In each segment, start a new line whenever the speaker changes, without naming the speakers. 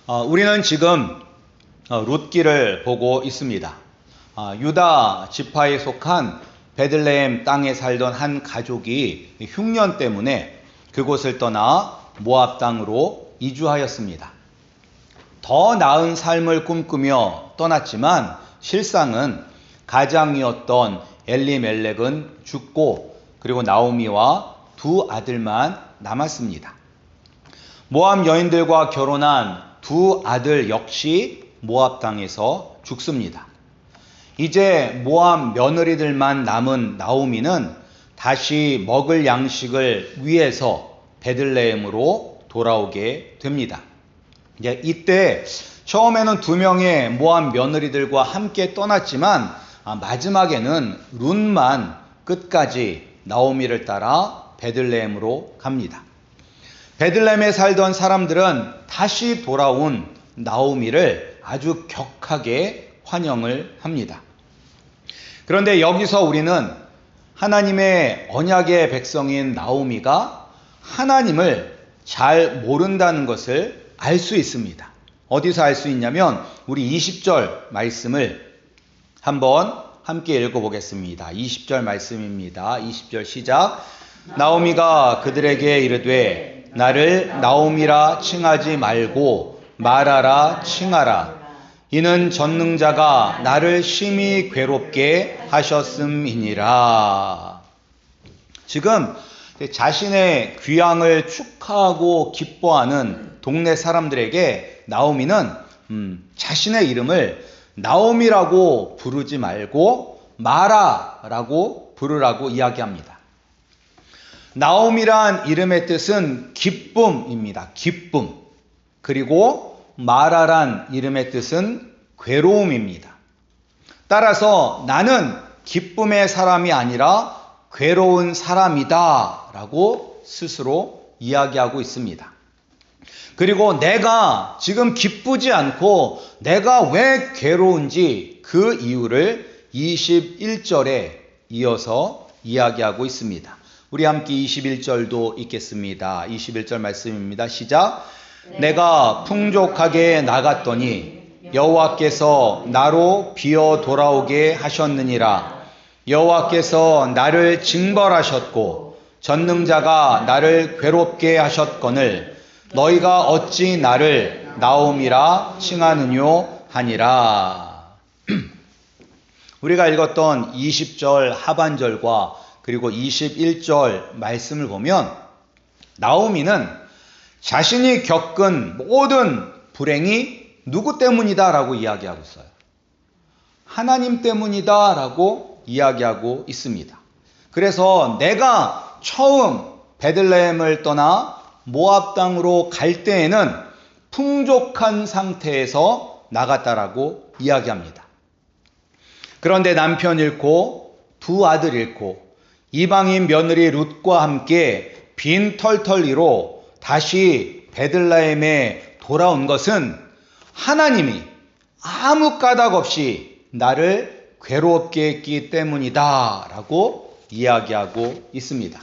우리는 지금 룻기를 보고 있습니다. 유다 지파에 속한 베들레헴 땅에 살던 한 가족이 흉년 때문에 그곳을 떠나 모압 땅으로 이주하였습니다. 더 나은 삶을 꿈꾸며 떠났지만 실상은 가장이었던 엘리멜렉은 죽고 그리고 나오미와 두 아들만 남았습니다. 모압 여인들과 결혼한 두 아들 역시 모압 땅에서 죽습니다. 이제 모압 며느리들만 남은 나오미는 다시 먹을 양식을 위해서 베들레헴으로 돌아오게 됩니다. 이때 처음에는 두 명의 모압 며느리들과 함께 떠났지만 마지막에는 룻만 끝까지 나오미를 따라 베들레헴으로 갑니다. 베들레헴에 살던 사람들은 다시 돌아온 나오미를 아주 격하게 환영을 합니다. 그런데 여기서 우리는 하나님의 언약의 백성인 나오미가 하나님을 잘 모른다는 것을 알 수 있습니다. 어디서 알 수 있냐면 우리 20절 말씀을 한번 함께 읽어보겠습니다. 20절 말씀입니다. 20절 시작. 나오미가 그들에게 이르되 나를 나오미라 칭하지 말고 말하라 칭하라. 이는 전능자가 나를 심히 괴롭게 하셨음이니라. 지금 자신의 귀향을 축하하고 기뻐하는 동네 사람들에게 나오미는 자신의 이름을 나오미라고 부르지 말고 마라라고 부르라고 이야기합니다. 나오미란 이름의 뜻은 기쁨입니다. 기쁨. 그리고 마라란 이름의 뜻은 괴로움입니다. 따라서 나는 기쁨의 사람이 아니라 괴로운 사람이다 라고 스스로 이야기하고 있습니다. 그리고 내가 지금 기쁘지 않고 내가 왜 괴로운지 그 이유를 21절에 이어서 이야기하고 있습니다. 우리 함께 21절도 읽겠습니다. 21절 말씀입니다. 시작. 내가 풍족하게 나갔더니 여호와께서 나로 비어 돌아오게 하셨느니라. 여호와께서 나를 징벌하셨고 전능자가 나를 괴롭게 하셨거늘 너희가 어찌 나를 나오미라 칭하느뇨 하니라. 우리가 읽었던 20절 하반절과 그리고 21절 말씀을 보면 나오미는 자신이 겪은 모든 불행이 누구 때문이다 라고 이야기하고 있어요. 하나님 때문이다 라고 이야기하고 있습니다. 그래서 내가 처음 베들레헴을 떠나 모압 땅으로 갈 때에는 풍족한 상태에서 나갔다라고 이야기합니다. 그런데 남편 잃고 두 아들 잃고 이방인 며느리 룻과 함께 빈 털털이로 다시 베들레헴에 돌아온 것은 하나님이 아무 까닭 없이 나를 괴롭게 했기 때문이다 라고 이야기하고 있습니다.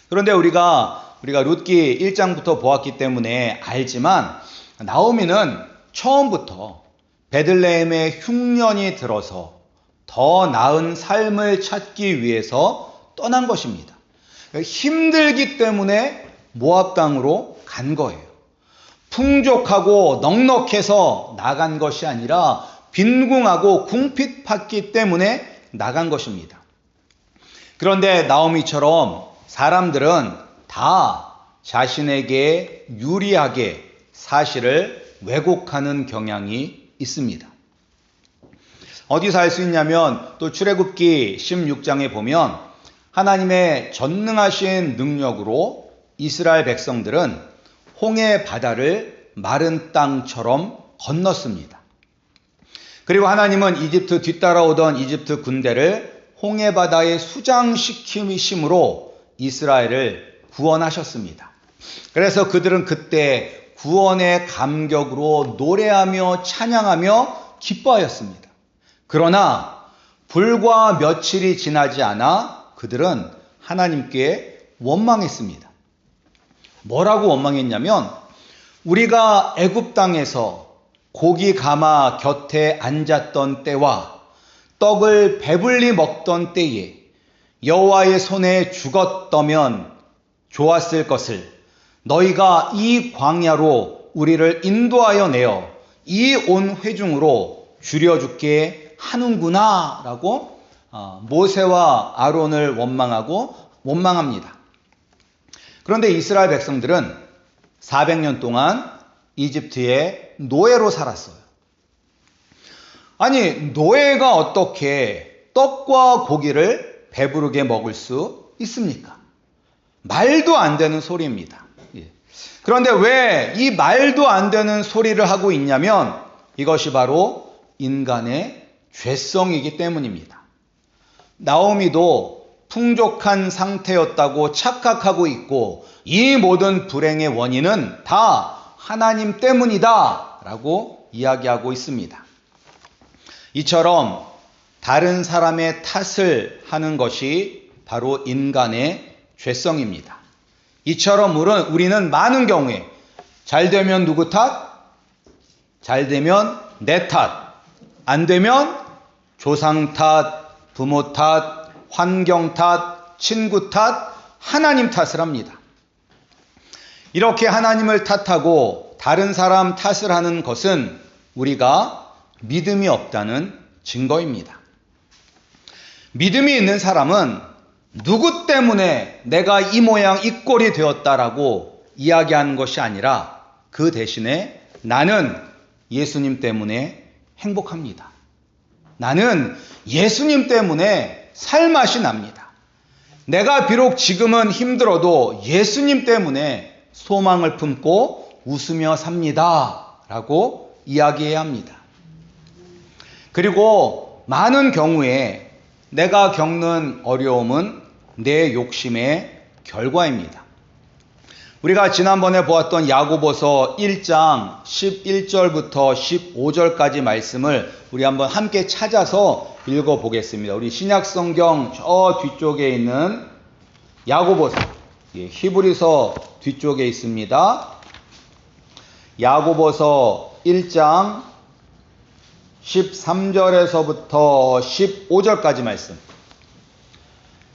그런데 우리가 룻기 1장부터 보았기 때문에 알지만 나오미는 처음부터 베들레헴에 흉년이 들어서 더 나은 삶을 찾기 위해서 떠난 것입니다. 힘들기 때문에 모압 땅으로 간 거예요. 풍족하고 넉넉해서 나간 것이 아니라 빈궁하고 궁핍했기 때문에 나간 것입니다. 그런데 나오미처럼 사람들은 다 자신에게 유리하게 사실을 왜곡하는 경향이 있습니다. 어디서 알 수 있냐면 또 출애굽기 16장에 보면 하나님의 전능하신 능력으로 이스라엘 백성들은 홍해 바다를 마른 땅처럼 건넜습니다. 그리고 하나님은 이집트 뒤따라오던 이집트 군대를 홍해 바다에 수장시키심으로 이스라엘을 구원하셨습니다. 그래서 그들은 그때 구원의 감격으로 노래하며 찬양하며 기뻐하였습니다. 그러나 불과 며칠이 지나지 않아 그들은 하나님께 원망했습니다. 뭐라고 원망했냐면 우리가 애굽 땅에서 고기 가마 곁에 앉았던 때와 떡을 배불리 먹던 때에 여호와의 손에 죽었더면 좋았을 것을 너희가 이 광야로 우리를 인도하여 내어 이 온 회중으로 줄여죽게 하는구나 라고 모세와 아론을 원망합니다. 그런데 이스라엘 백성들은 400년 동안 이집트의 노예로 살았어요. 아니, 노예가 어떻게 떡과 고기를 배부르게 먹을 수 있습니까? 말도 안 되는 소리입니다. 그런데 왜 이 말도 안 되는 소리를 하고 있냐면 이것이 바로 인간의 죄성이기 때문입니다. 나오미도 풍족한 상태였다고 착각하고 있고 이 모든 불행의 원인은 다 하나님 때문이다 라고 이야기하고 있습니다. 이처럼 다른 사람의 탓을 하는 것이 바로 인간의 죄성입니다. 이처럼 우리는 많은 경우에 잘 되면 누구 탓? 잘 되면 내 탓. 안 되면 조상 탓, 부모 탓, 환경 탓, 친구 탓, 하나님 탓을 합니다. 이렇게 하나님을 탓하고 다른 사람 탓을 하는 것은 우리가 믿음이 없다는 증거입니다. 믿음이 있는 사람은 누구 때문에 내가 이 모양 이 꼴이 되었다라고 이야기하는 것이 아니라 그 대신에 나는 예수님 때문에 행복합니다. 나는 예수님 때문에 살맛이 납니다. 내가 비록 지금은 힘들어도 예수님 때문에 소망을 품고 웃으며 삽니다. 라고 이야기해야 합니다. 그리고 많은 경우에 내가 겪는 어려움은 내 욕심의 결과입니다. 우리가 지난번에 보았던 야고보서 1장 11절부터 15절까지 말씀을 우리 한번 함께 찾아서 읽어보겠습니다. 우리 신약성경 저 뒤쪽에 있는 야고보서, 히브리서 뒤쪽에 있습니다. 야고보서 1장 13절에서부터 15절까지 말씀.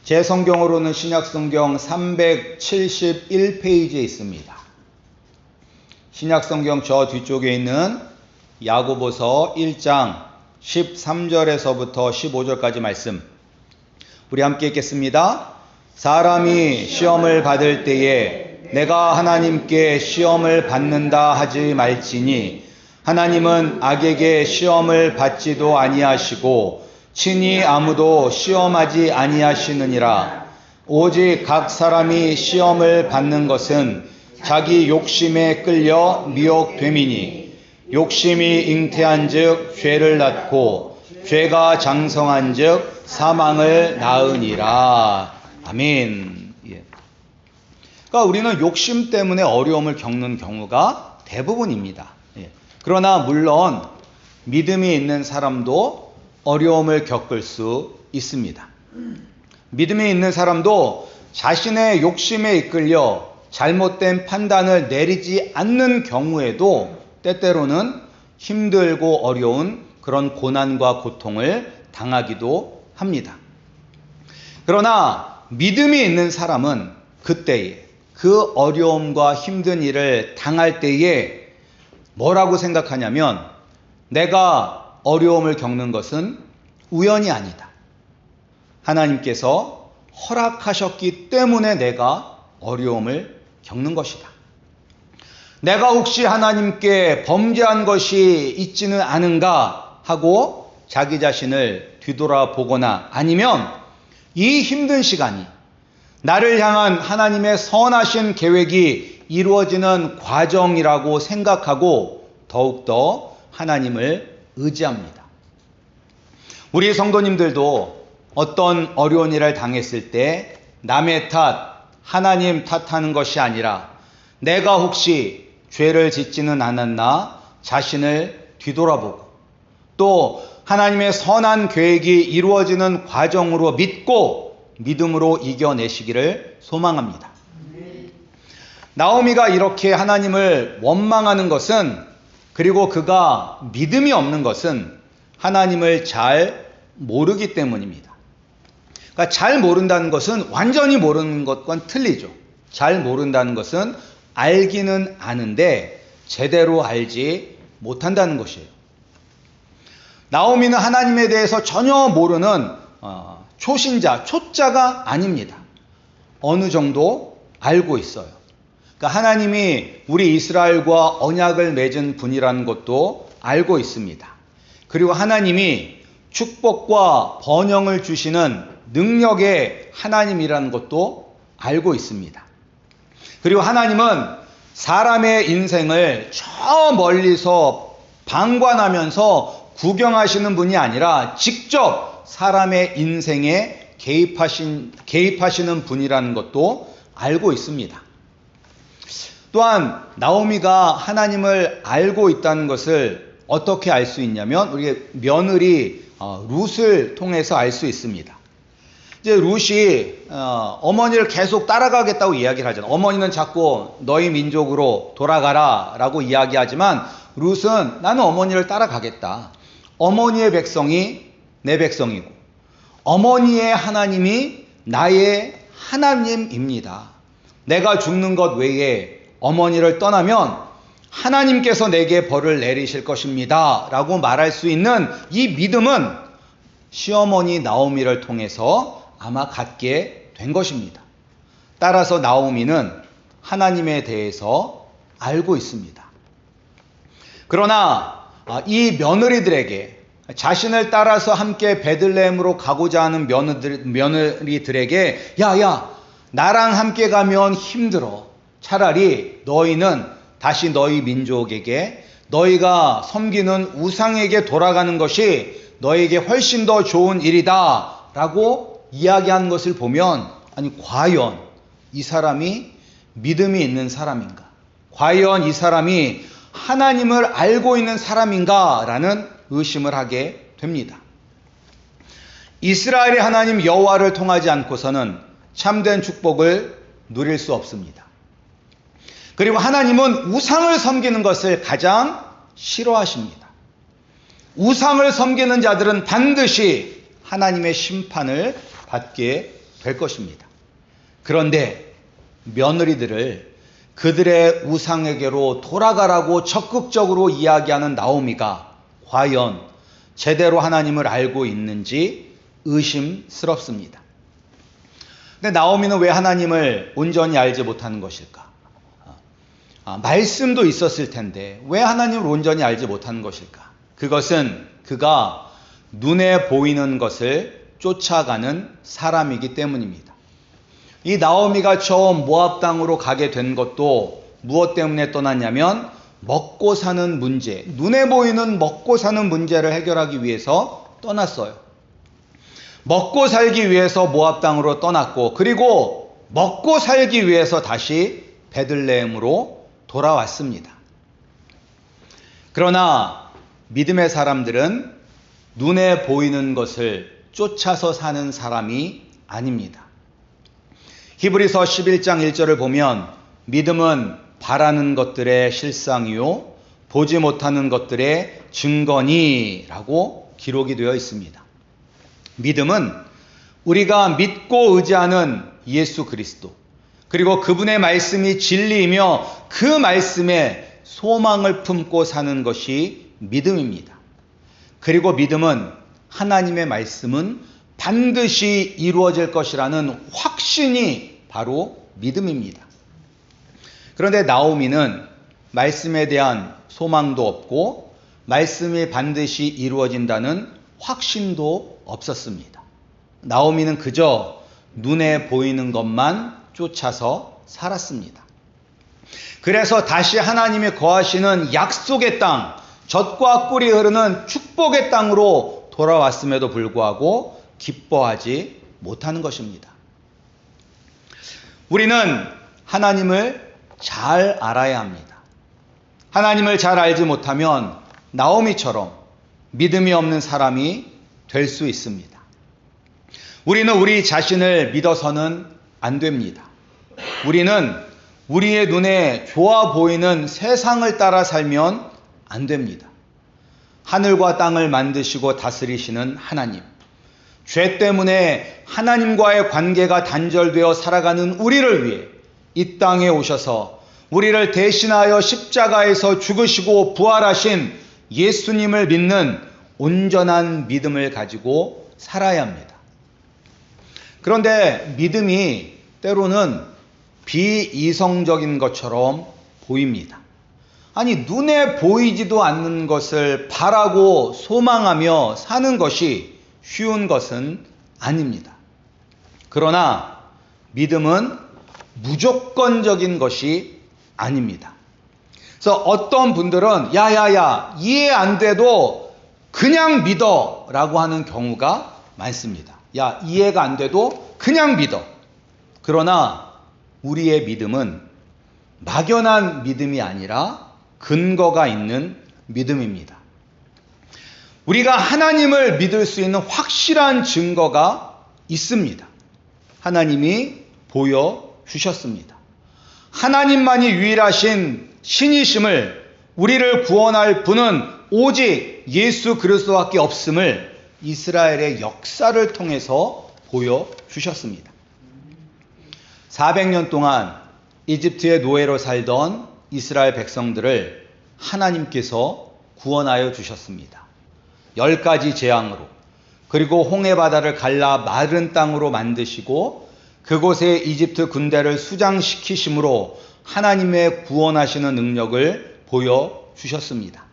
제 성경으로는 신약성경 371페이지에 있습니다. 신약성경 저 뒤쪽에 있는 야고보서 1장 13절에서부터 15절까지 말씀. 우리 함께 읽겠습니다. 사람이 시험을 받을 때에 내가 하나님께 시험을 받는다 하지 말지니 하나님은 악에게 시험을 받지도 아니하시고 친히 아무도 시험하지 아니하시느니라. 오직 각 사람이 시험을 받는 것은 자기 욕심에 끌려 미혹됨이니 욕심이 잉태한즉 죄를 낳고 죄가 장성한즉 사망을 낳으니라. 아멘. 그러니까 우리는 욕심 때문에 어려움을 겪는 경우가 대부분입니다. 그러나 물론 믿음이 있는 사람도 어려움을 겪을 수 있습니다. 믿음이 있는 사람도 자신의 욕심에 이끌려 잘못된 판단을 내리지 않는 경우에도 때때로는 힘들고 어려운 그런 고난과 고통을 당하기도 합니다. 그러나 믿음이 있는 사람은 그때에 그 어려움과 힘든 일을 당할 때에 뭐라고 생각하냐면 내가 어려움을 겪는 것은 우연이 아니다. 하나님께서 허락하셨기 때문에 내가 어려움을 겪는 것이다. 내가 혹시 하나님께 범죄한 것이 있지는 않은가 하고 자기 자신을 뒤돌아보거나 아니면 이 힘든 시간이 나를 향한 하나님의 선하신 계획이 이루어지는 과정이라고 생각하고 더욱더 하나님을 의지합니다. 우리 성도님들도 어떤 어려운 일을 당했을 때 남의 탓, 하나님 탓하는 것이 아니라 내가 혹시 죄를 짓지는 않았나 자신을 뒤돌아보고 또 하나님의 선한 계획이 이루어지는 과정으로 믿고 믿음으로 이겨내시기를 소망합니다. 나오미가 이렇게 하나님을 원망하는 것은, 그리고 그가 믿음이 없는 것은 하나님을 잘 모르기 때문입니다. 그러니까 잘 모른다는 것은 완전히 모르는 것과는 틀리죠. 잘 모른다는 것은 알기는 아는데 제대로 알지 못한다는 것이에요. 나오미는 하나님에 대해서 전혀 모르는 초신자, 초짜가 아닙니다. 어느 정도 알고 있어요. 그러니까 하나님이 우리 이스라엘과 언약을 맺은 분이라는 것도 알고 있습니다. 그리고 하나님이 축복과 번영을 주시는 능력의 하나님이라는 것도 알고 있습니다. 그리고 하나님은 사람의 인생을 저 멀리서 방관하면서 구경하시는 분이 아니라 직접 사람의 인생에 개입하시는 분이라는 것도 알고 있습니다. 또한 나오미가 하나님을 알고 있다는 것을 어떻게 알 수 있냐면 우리 며느리 룻을 통해서 알 수 있습니다. 이제 룻이 어머니를 계속 따라가겠다고 이야기를 하잖아요. 어머니는 자꾸 너희 민족으로 돌아가라 라고 이야기하지만 룻은 나는 어머니를 따라가겠다. 어머니의 백성이 내 백성이고 어머니의 하나님이 나의 하나님입니다. 내가 죽는 것 외에 어머니를 떠나면 하나님께서 내게 벌을 내리실 것입니다 라고 말할 수 있는 이 믿음은 시어머니 나오미를 통해서 아마 갖게 된 것입니다. 따라서 나오미는 하나님에 대해서 알고 있습니다. 그러나 이 며느리들에게, 자신을 따라서 함께 베들레헴으로 가고자 하는 며느리들에게 야야 나랑 함께 가면 힘들어. 차라리 너희는 다시 너희 민족에게, 너희가 섬기는 우상에게 돌아가는 것이 너에게 훨씬 더 좋은 일이다 라고 이야기한 것을 보면, 아니 과연 이 사람이 믿음이 있는 사람인가? 과연 이 사람이 하나님을 알고 있는 사람인가? 라는 의심을 하게 됩니다. 이스라엘의 하나님 여호와를 통하지 않고서는 참된 축복을 누릴 수 없습니다. 그리고 하나님은 우상을 섬기는 것을 가장 싫어하십니다. 우상을 섬기는 자들은 반드시 하나님의 심판을 받게 될 것입니다. 그런데 며느리들을 그들의 우상에게로 돌아가라고 적극적으로 이야기하는 나오미가 과연 제대로 하나님을 알고 있는지 의심스럽습니다. 근데 나오미는 왜 하나님을 온전히 알지 못하는 것일까? 말씀도 있었을 텐데 왜 하나님을 온전히 알지 못하는 것일까? 그것은 그가 눈에 보이는 것을 쫓아가는 사람이기 때문입니다. 이 나오미가 처음 모압 땅으로 가게 된 것도 무엇 때문에 떠났냐면 먹고 사는 문제, 눈에 보이는 먹고 사는 문제를 해결하기 위해서 떠났어요. 먹고 살기 위해서 모압 땅으로 떠났고, 그리고 먹고 살기 위해서 다시 베들레헴으로 돌아왔습니다. 그러나 믿음의 사람들은 눈에 보이는 것을 쫓아서 사는 사람이 아닙니다. 히브리서 11장 1절을 보면 믿음은 바라는 것들의 실상이요 보지 못하는 것들의 증거니 라고 기록이 되어 있습니다. 믿음은 우리가 믿고 의지하는 예수 그리스도, 그리고 그분의 말씀이 진리이며 그 말씀에 소망을 품고 사는 것이 믿음입니다. 그리고 믿음은 하나님의 말씀은 반드시 이루어질 것이라는 확신이 바로 믿음입니다. 그런데 나오미는 말씀에 대한 소망도 없고 말씀이 반드시 이루어진다는 확신도 없었습니다. 나오미는 그저 눈에 보이는 것만 쫓아서 살았습니다. 그래서 다시 하나님이 거하시는 약속의 땅, 젖과 꿀이 흐르는 축복의 땅으로 돌아왔음에도 불구하고 기뻐하지 못하는 것입니다. 우리는 하나님을 잘 알아야 합니다. 하나님을 잘 알지 못하면 나오미처럼 믿음이 없는 사람이 될 수 있습니다. 우리는 우리 자신을 믿어서는 안 됩니다. 우리는 우리의 눈에 좋아 보이는 세상을 따라 살면 안 됩니다. 하늘과 땅을 만드시고 다스리시는 하나님, 죄 때문에 하나님과의 관계가 단절되어 살아가는 우리를 위해 이 땅에 오셔서 우리를 대신하여 십자가에서 죽으시고 부활하신 예수님을 믿는 온전한 믿음을 가지고 살아야 합니다. 그런데 믿음이 때로는 비이성적인 것처럼 보입니다. 아니, 눈에 보이지도 않는 것을 바라고 소망하며 사는 것이 쉬운 것은 아닙니다. 그러나 믿음은 무조건적인 것이 아닙니다. 그래서 어떤 분들은 야야야 이해 안 돼도 그냥 믿어 라고 하는 경우가 많습니다. 야, 이해가 안 돼도 그냥 믿어. 그러나 우리의 믿음은 막연한 믿음이 아니라 근거가 있는 믿음입니다. 우리가 하나님을 믿을 수 있는 확실한 증거가 있습니다. 하나님이 보여주셨습니다. 하나님만이 유일하신 신이심을, 우리를 구원할 분은 오직 예수 그리스도밖에 없음을 이스라엘의 역사를 통해서 보여주셨습니다. 400년 동안 이집트의 노예로 살던 이스라엘 백성들을 하나님께서 구원하여 주셨습니다. 10가지 재앙으로, 그리고 홍해바다를 갈라 마른 땅으로 만드시고 그곳에 이집트 군대를 수장시키심으로 하나님의 구원하시는 능력을 보여주셨습니다.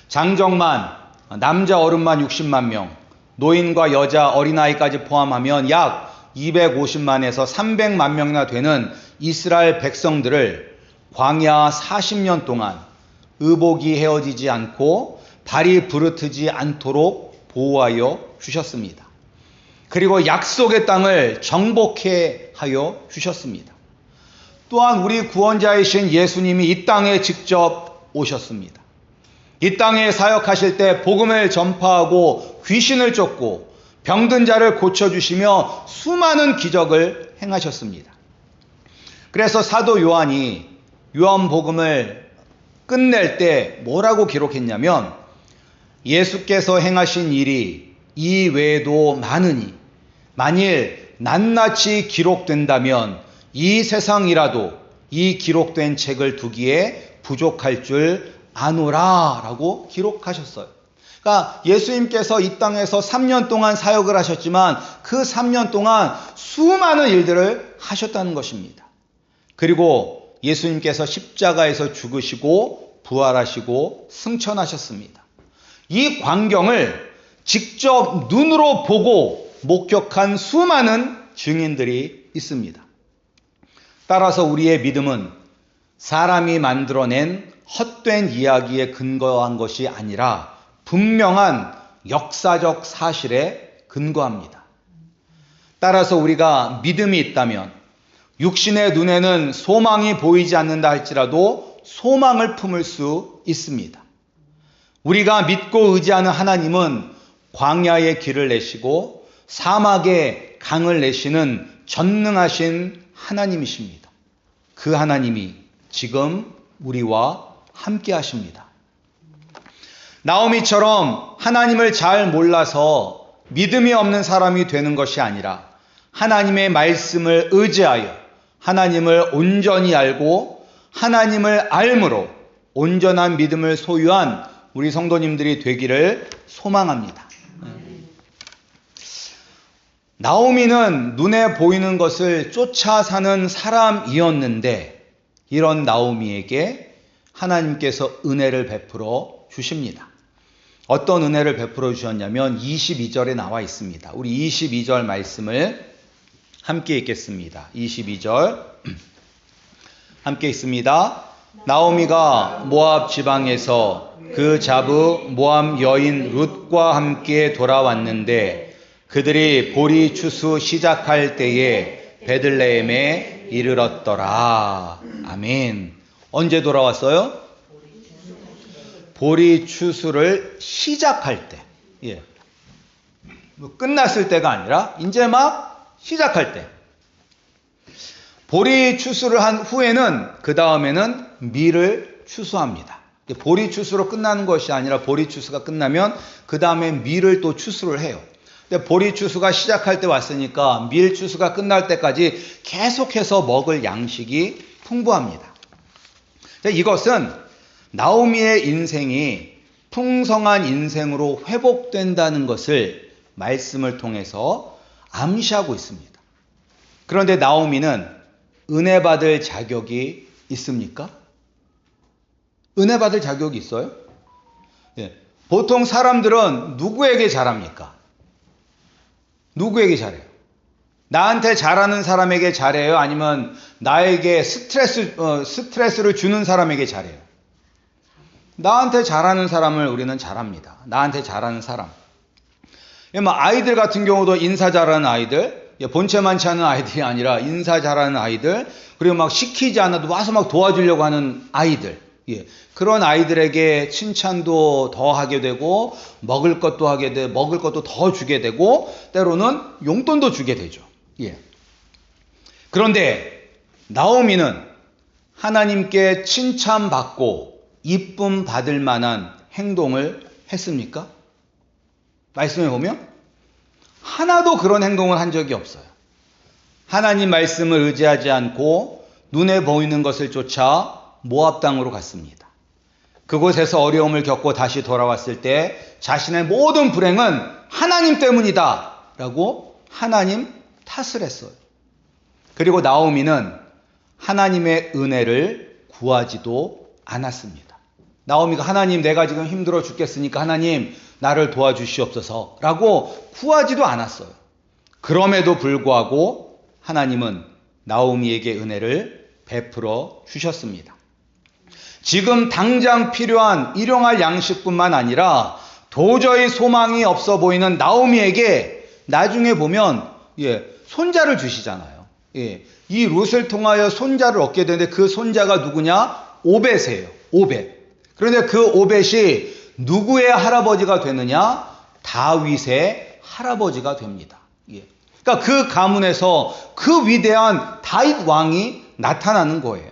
장정만, 남자 어른만 60만 명, 노인과 여자 어린아이까지 포함하면 약 250만에서 300만 명이나 되는 이스라엘 백성들을 광야 40년 동안 의복이 헤어지지 않고 발이 부르트지 않도록 보호하여 주셨습니다. 그리고 약속의 땅을 정복해 하여 주셨습니다. 또한 우리 구원자이신 예수님이 이 땅에 직접 오셨습니다. 이 땅에 사역하실 때 복음을 전파하고 귀신을 쫓고 병든 자를 고쳐주시며 수많은 기적을 행하셨습니다. 그래서 사도 요한이 요한복음을 끝낼 때 뭐라고 기록했냐면, 예수께서 행하신 일이 이 외에도 많으니 만일 낱낱이 기록된다면 이 세상이라도 이 기록된 책을 두기에 부족할 줄 아노라 라고 기록하셨어요. 그러니까 예수님께서 이 땅에서 3년 동안 사역을 하셨지만 그 3년 동안 수많은 일들을 하셨다는 것입니다. 그리고 예수님께서 십자가에서 죽으시고 부활하시고 승천하셨습니다. 이 광경을 직접 눈으로 보고 목격한 수많은 증인들이 있습니다. 따라서 우리의 믿음은 사람이 만들어낸 헛된 이야기에 근거한 것이 아니라 분명한 역사적 사실에 근거합니다. 따라서 우리가 믿음이 있다면 육신의 눈에는 소망이 보이지 않는다 할지라도 소망을 품을 수 있습니다. 우리가 믿고 의지하는 하나님은 광야에 길을 내시고 사막에 강을 내시는 전능하신 하나님이십니다. 그 하나님이 지금 우리와 함께 하십니다. 나오미처럼 하나님을 잘 몰라서 믿음이 없는 사람이 되는 것이 아니라 하나님의 말씀을 의지하여 하나님을 온전히 알고 하나님을 알므로 온전한 믿음을 소유한 우리 성도님들이 되기를 소망합니다. 나오미는 눈에 보이는 것을 쫓아 사는 사람이었는데 이런 나오미에게 하나님께서 은혜를 베풀어 주십니다. 어떤 은혜를 베풀어 주셨냐면 22절에 나와 있습니다. 우리 22절 말씀을 함께 읽겠습니다. 22절 함께 읽습니다. 나오미가 모압 지방에서 그 자부 모압 여인 룻과 함께 돌아왔는데 그들이 보리 추수 시작할 때에 베들레헴에 이르렀더라. 아멘. 언제 돌아왔어요? 보리 추수를 시작할 때. 예. 끝났을 때가 아니라 이제 막 시작할 때. 보리 추수를 한 후에는 그 다음에는 밀을 추수합니다. 보리 추수로 끝나는 것이 아니라 보리 추수가 끝나면 그 다음에 밀을 또 추수를 해요. 근데 보리 추수가 시작할 때 왔으니까 밀 추수가 끝날 때까지 계속해서 먹을 양식이 풍부합니다. 이것은 나오미의 인생이 풍성한 인생으로 회복된다는 것을 말씀을 통해서 암시하고 있습니다. 그런데 나오미는 은혜 받을 자격이 있습니까? 은혜 받을 자격이 있어요? 보통 사람들은 누구에게 잘합니까? 누구에게 잘해요? 나한테 잘하는 사람에게 잘해요? 아니면 나에게 스트레스를 주는 사람에게 잘해요? 나한테 잘하는 사람을 우리는 잘합니다. 나한테 잘하는 사람. 아이들 같은 경우도 인사 잘하는 아이들, 본체 많지 않은 아이들이 아니라 인사 잘하는 아이들, 그리고 막 시키지 않아도 와서 막 도와주려고 하는 아이들. 그런 아이들에게 칭찬도 더 하게 되고, 먹을 것도 하게 되고, 먹을 것도 더 주게 되고, 때로는 용돈도 주게 되죠. 그런데 나오미는 하나님께 칭찬받고 이쁨 받을 만한 행동을 했습니까? 말씀해 보면 하나도 그런 행동을 한 적이 없어요. 하나님 말씀을 의지하지 않고 눈에 보이는 것을 쫓아 모압 땅으로 갔습니다. 그곳에서 어려움을 겪고 다시 돌아왔을 때 자신의 모든 불행은 하나님 때문이다 라고 하나님 탓을 했어요. 그리고 나오미는 하나님의 은혜를 구하지도 않았습니다. 나오미가 하나님 내가 지금 힘들어 죽겠으니까 하나님 나를 도와주시옵소서 라고 구하지도 않았어요. 그럼에도 불구하고 하나님은 나오미에게 은혜를 베풀어 주셨습니다. 지금 당장 필요한 일용할 양식뿐만 아니라 도저히 소망이 없어 보이는 나오미에게 나중에 보면 손자를 주시잖아요. 이 룻을 통하여 손자를 얻게 되는데 그 손자가 누구냐? 오벳이에요. 오벳. 그런데 그 오벳이 누구의 할아버지가 되느냐? 다윗의 할아버지가 됩니다. 그러니까 그 가문에서 그 위대한 다윗 왕이 나타나는 거예요.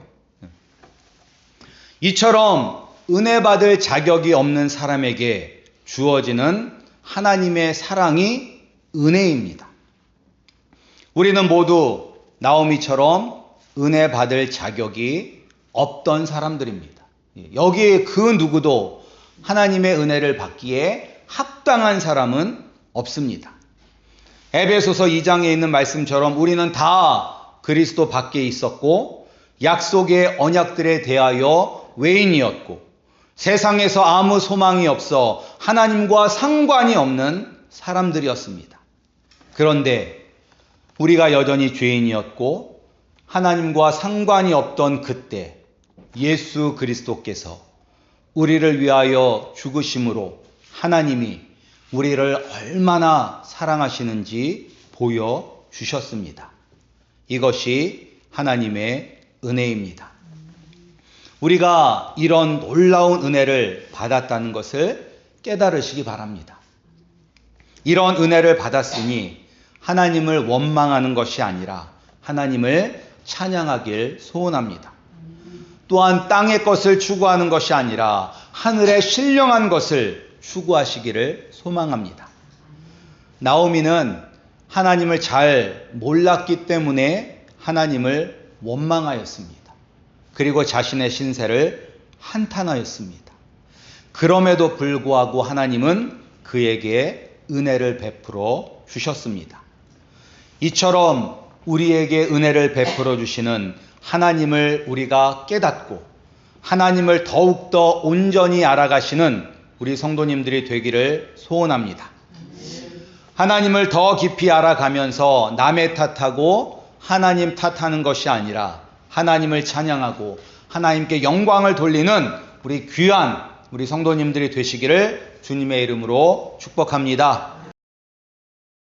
이처럼 은혜 받을 자격이 없는 사람에게 주어지는 하나님의 사랑이 은혜입니다. 우리는 모두 나오미처럼 은혜 받을 자격이 없던 사람들입니다. 여기 그 누구도 하나님의 은혜를 받기에 합당한 사람은 없습니다. 에베소서 2장에 있는 말씀처럼 우리는 다 그리스도 밖에 있었고 약속의 언약들에 대하여 외인이었고 세상에서 아무 소망이 없어 하나님과 상관이 없는 사람들이었습니다. 그런데 우리가 여전히 죄인이었고 하나님과 상관이 없던 그때 예수 그리스도께서 우리를 위하여 죽으심으로 하나님이 우리를 얼마나 사랑하시는지 보여주셨습니다. 이것이 하나님의 은혜입니다. 우리가 이런 놀라운 은혜를 받았다는 것을 깨달으시기 바랍니다. 이런 은혜를 받았으니 하나님을 원망하는 것이 아니라 하나님을 찬양하길 소원합니다. 또한 땅의 것을 추구하는 것이 아니라 하늘의 신령한 것을 추구하시기를 소망합니다. 나오미는 하나님을 잘 몰랐기 때문에 하나님을 원망하였습니다. 그리고 자신의 신세를 한탄하였습니다. 그럼에도 불구하고 하나님은 그에게 은혜를 베풀어 주셨습니다. 이처럼 우리에게 은혜를 베풀어 주시는 하나님을 우리가 깨닫고 하나님을 더욱더 온전히 알아가시는 우리 성도님들이 되기를 소원합니다. 하나님을 더 깊이 알아가면서 남의 탓하고 하나님 탓하는 것이 아니라 하나님을 찬양하고 하나님께 영광을 돌리는 우리 귀한 우리 성도님들이 되시기를 주님의 이름으로 축복합니다.